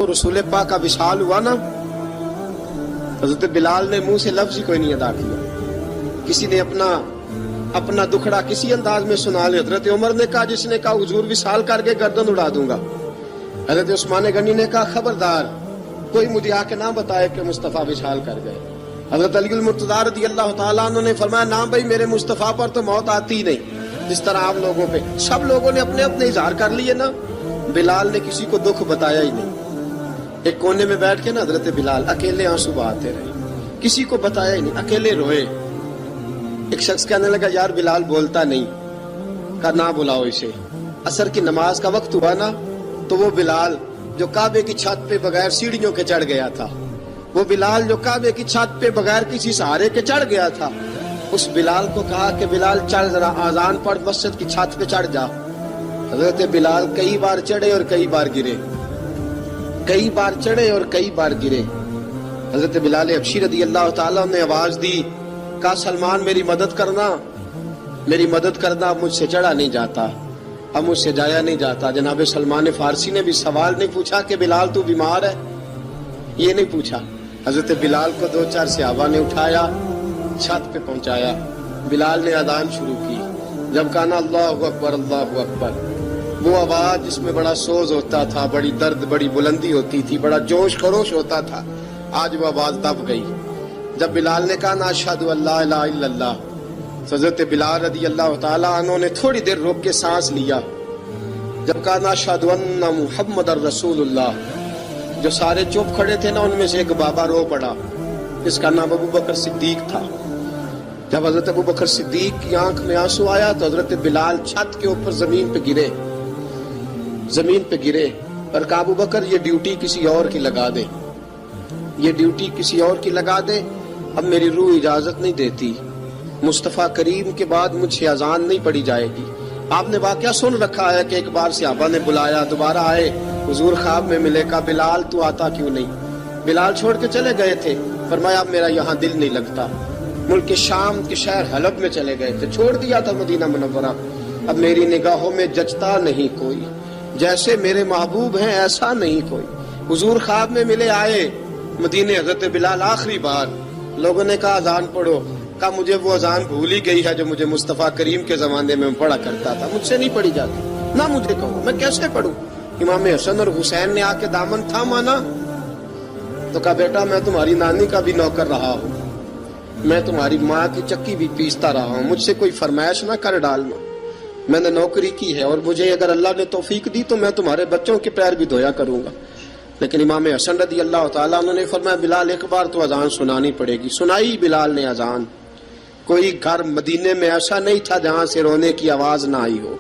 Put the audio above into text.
رسول پاک کا وصال ہوا نا، حضرت بلال نے منہ سے لفظ ہی کوئی نہیں ادا کیا. کسی نے اپنا دکھڑا کسی انداز میں سنا لیا. حضرت عمر نے کہا، جس نے کہا حضور وصال کر کے گردن اڑا دوں گا. حضرت عثمان غنی نے کہا، خبردار کوئی مجھے آ کے نہ بتائے کہ مصطفیٰ وصال کر گئے. حضرت علی المرتضیٰ رضی اللہ تعالیٰ عنہ نے فرمایا، نہ بھائی میرے مصطفیٰ پر تو موت آتی ہی نہیں جس طرح آپ لوگوں پہ. سب لوگوں نے اپنے اپنے اظہار کر لیے نا، بلال نے کسی کو دکھ بتایا ہی نہیں. ایک کونے میں بیٹھ کے نا حضرت بلال اکیلے آنسو بہاتے رہے، کسی کو بتایا ہی نہیں، اکیلے روئے. ایک شخص کہنے لگا، یار بلال بولتا نہیں. کہا نہ بلاؤ اسے. عصر کی نماز کا وقت ہوا نا، تو وہ بلال جو کعبے کی چھت پہ بغیر سیڑھیوں کے چڑھ گیا تھا، وہ بلال جو کعبے کی چھت پہ بغیر کسی سہارے کے چڑھ گیا تھا، اس بلال کو کہا کہ بلال چڑھ ذرا، آذان پڑھ، مسجد کی چھت پہ چڑھ جا. حضرت بلال کئی بار چڑھے اور کئی بار گرے، کئی بار چڑھے اور کئی بار گرے. حضرت بلال حبشی رضی اللہ تعالیٰ نے آواز دی، کہا سلمان میری مدد کرنا، میری مدد کرنا. اب مجھ سے چڑھا نہیں جاتا، اب مجھ سے جایا نہیں جاتا. جناب سلمان فارسی نے بھی سوال نہیں پوچھا کہ بلال تو بیمار ہے، یہ نہیں پوچھا. حضرت بلال کو 2-4 صحابہ نے اٹھایا، چھت پہ پہنچایا. بلال نے اذان شروع کی. جب کہا نا اللہ اکبر اللہ اکبر، وہ آواز جس میں بڑا سوز ہوتا تھا، بڑی درد، بڑی بلندی ہوتی تھی، بڑا جوش خروش ہوتا تھا، آج وہ آواز دب گئی. جب بلال نے کہا نا اشہد ان لا الہ الا اللہ، حضرت بلال رضی اللہ تعالیٰ عنہ نے تھوڑی دیر روک کے سانس لیا. جب کہا نا اشہد ان محمد الرسول اللہ، جو سارے چپ کھڑے تھے نا، ان میں سے ایک بابا رو پڑا، جس کا نام ابو بکر صدیق تھا. جب حضرت ابو بکر صدیق کی آنکھ میں آنسو آیا تو حضرت بلال چھت کے اوپر زمین پہ گرے، زمین پہ گرے اور کہا، ابو بکر یہ ڈیوٹی کسی اور کی لگا دے، یہ ڈیوٹی کسی اور کی لگا دے. اب میری روح اجازت نہیں دیتی، مصطفیٰ کریم کے بعد مجھ سے اذان نہیں پڑھی جائے گی. آپ نے واقعہ سن رکھا ہے کہ ایک بار صحابہ نے بلایا، دوبارہ آئے، حضور خواب میں ملے. کہا بلال تو آتا کیوں نہیں؟ بلال چھوڑ کے چلے گئے تھے. فرمایا اب میرا یہاں دل نہیں لگتا. ملک شام کے شہر حلب میں چلے گئے تھے، چھوڑ دیا تھا مدینہ منورہ. اب میری نگاہوں میں جچتا نہیں کوئی، جیسے میرے محبوب ہیں ایسا نہیں کوئی. حضور خواب میں ملے، آئے مدینے. حضرت بلال آخری بار، لوگوں نے کہا اذان پڑھو. کہا مجھے وہ اذان بھول ہی گئی ہے جو مجھے مصطفیٰ کریم کے زمانے میں پڑھا کرتا تھا، مجھ سے نہیں پڑھی جاتی. نہ مجھے کہو، میں کیسے پڑھوں؟ امام حسن اور حسین نے آ کے دامن تھاما نا، تو کہا بیٹا میں تمہاری نانی کا بھی نوکر رہا ہوں، میں تمہاری ماں کی چکی بھی پیستا رہا ہوں، مجھ سے کوئی فرمائش نہ کر ڈالنا. میں نے نوکری کی ہے، اور مجھے اگر اللہ نے توفیق دی تو میں تمہارے بچوں کے پیر بھی دھویا کروں گا. لیکن امام حسن رضی اللہ تعالیٰ عنہ نے فرمایا، بلال ایک بار تو اذان سنانی پڑے گی. سنائی بلال نے اذان. کوئی گھر مدینے میں ایسا نہیں تھا جہاں سے رونے کی آواز نہ آئی ہو.